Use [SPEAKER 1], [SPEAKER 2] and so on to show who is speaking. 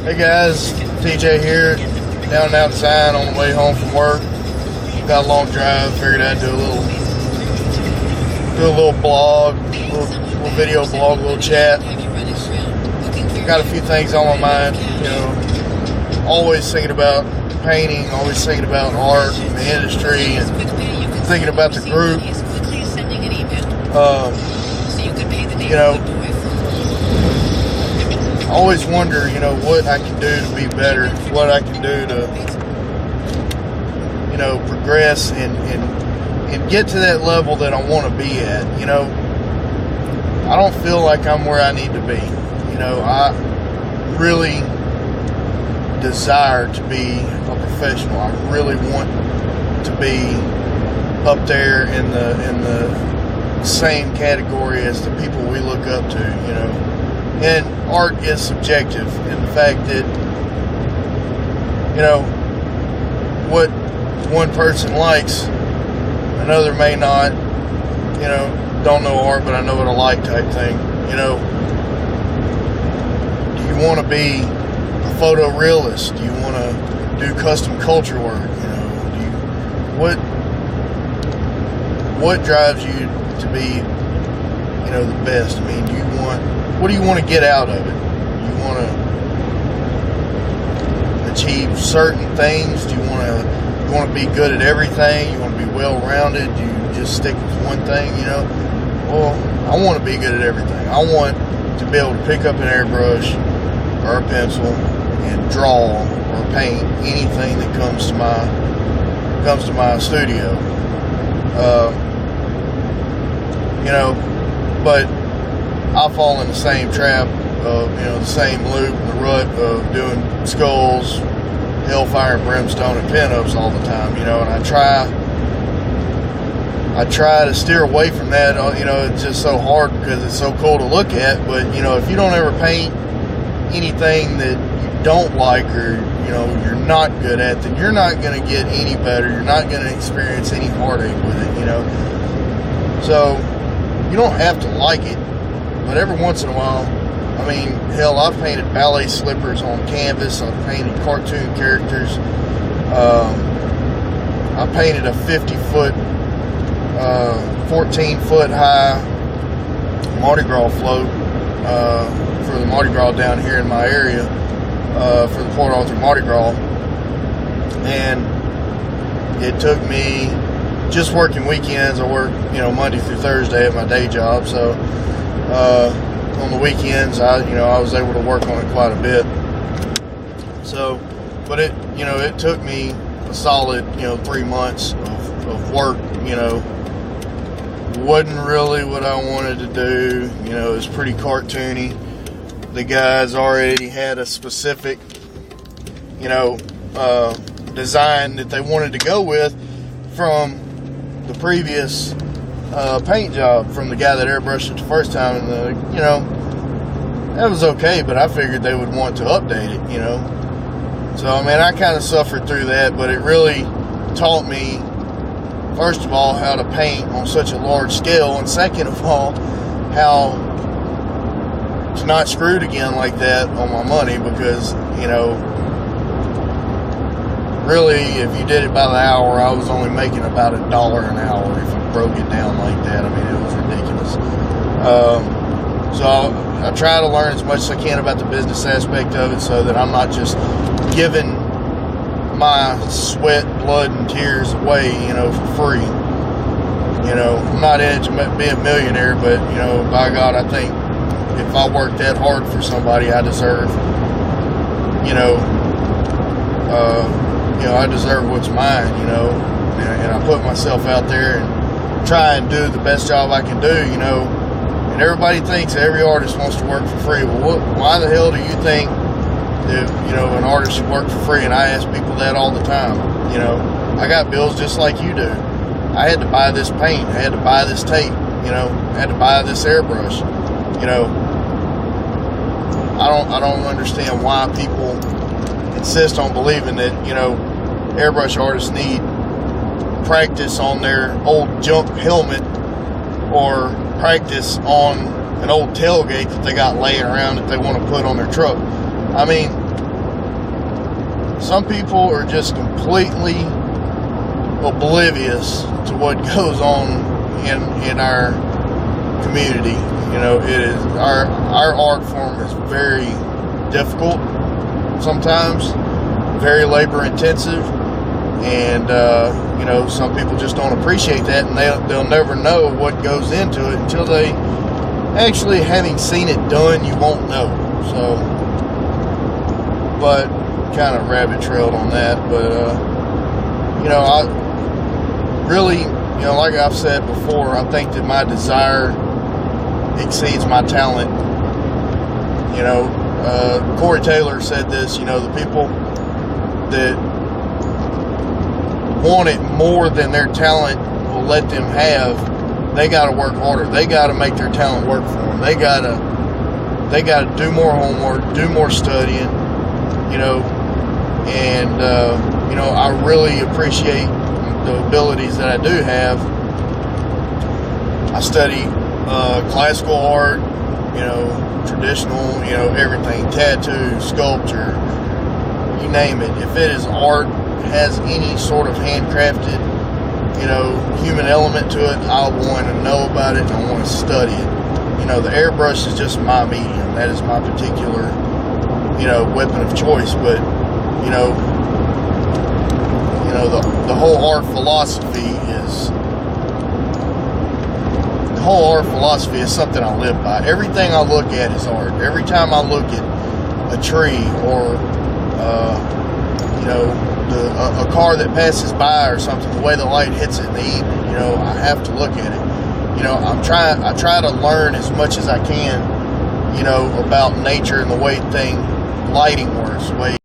[SPEAKER 1] Hey guys, TJ here, down and out in Zion on the way home from work. Got a long drive, figured I'd do a little blog, little video blog, a little chat. Got a few things on my mind, always thinking about painting, always thinking about art and the industry, and thinking about the group. I always wonder, what I can do to be better, what I can do to, progress and get to that level that I want to be at. I don't feel like I'm where I need to be. I really desire to be a professional. I really want to be up there in the same category as the people we look up to, And art is subjective in the fact that, what one person likes, another may not. Don't know art, but I know what I like type thing. Do you want to be a photorealist? Do you want to do custom culture work? What drives you to be, the best? I mean, what do you want to get out of it? You want to achieve certain things? Do you want to be good at everything? You want to be well-rounded? Do you just stick with one thing? Well, I want to be good at everything. I want to be able to pick up an airbrush or a pencil and draw or paint anything that comes to my studio. But I fall in the same trap of, the same loop, the rut of doing skulls, hellfire and brimstone and pinups all the time, and I try to steer away from that. It's just so hard because it's so cool to look at, but, if you don't ever paint anything that you don't like or, you're not good at, then you're not going to get any better. You're not going to experience any heartache with it, So, you don't have to like it, but every once in a while, hell, I've painted ballet slippers on canvas. I've painted cartoon characters. I painted a 50-foot, 14-foot high Mardi Gras float for the Mardi Gras down here in my area for the Port Arthur Mardi Gras. And it took me, just working weekends, I work, Monday through Thursday at my day job, so on the weekends, I was able to work on it quite a bit. So, but it took me a solid, 3 months of work. Wasn't really what I wanted to do. It was pretty cartoony. The guys already had a specific, design that they wanted to go with from the previous paint job from the guy that airbrushed it the first time, and that was okay, but I figured they would want to update it, So, I kind of suffered through that, but it really taught me, first of all, how to paint on such a large scale, and second of all, how to not screw it again like that on my money, because, really, if you did it by the hour, I was only making about $1 an hour if I broke it down like that. It was ridiculous. So I try to learn as much as I can about the business aspect of it, so that I'm not just giving my sweat, blood, and tears away, for free. I'm not in it to be a millionaire, but, by God, I think if I work that hard for somebody, I deserve, I deserve what's mine, and I put myself out there and try and do the best job I can do, and everybody thinks every artist wants to work for free. Well, why the hell do you think that, an artist should work for free? And I ask people that all the time. I got bills just like you do. I had to buy this paint, I had to buy this tape, I had to buy this airbrush. I don't understand why people insist on believing that, airbrush artists need practice on their old junk helmet or practice on an old tailgate that they got laying around that they want to put on their truck. some people are just completely oblivious to what goes on in our community. You know, it is our art form is very difficult sometimes, very labor intensive, and you know, some people just don't appreciate that, and they'll never know what goes into it until they actually, having seen it done, you won't know. So, but kind of rabbit trailed on that. But you know, I really, you know, like I've said before, I think that my desire exceeds my talent. You know, Corey Taylor said this, you know, the people that want it more than their talent will let them have, they got to work harder. They got to make their talent work for them. They got to do more homework, do more studying, you know, and you know, I really appreciate the abilities that I do have. I study classical art, you know, traditional, you know, everything, tattoo, sculpture, you name it. If it is art, has any sort of handcrafted, you know, human element to it, I want to know about it and I want to study it. You know, the airbrush is just my medium. That is my particular, you know, weapon of choice. But you know, the whole art philosophy is something I live by. Everything I look at is art. Every time I look at a tree or you know, a car that passes by or something, the way the light hits it in the evening, you know, I have to look at it. You know, I try to learn as much as I can, you know, about nature and the way lighting works, the way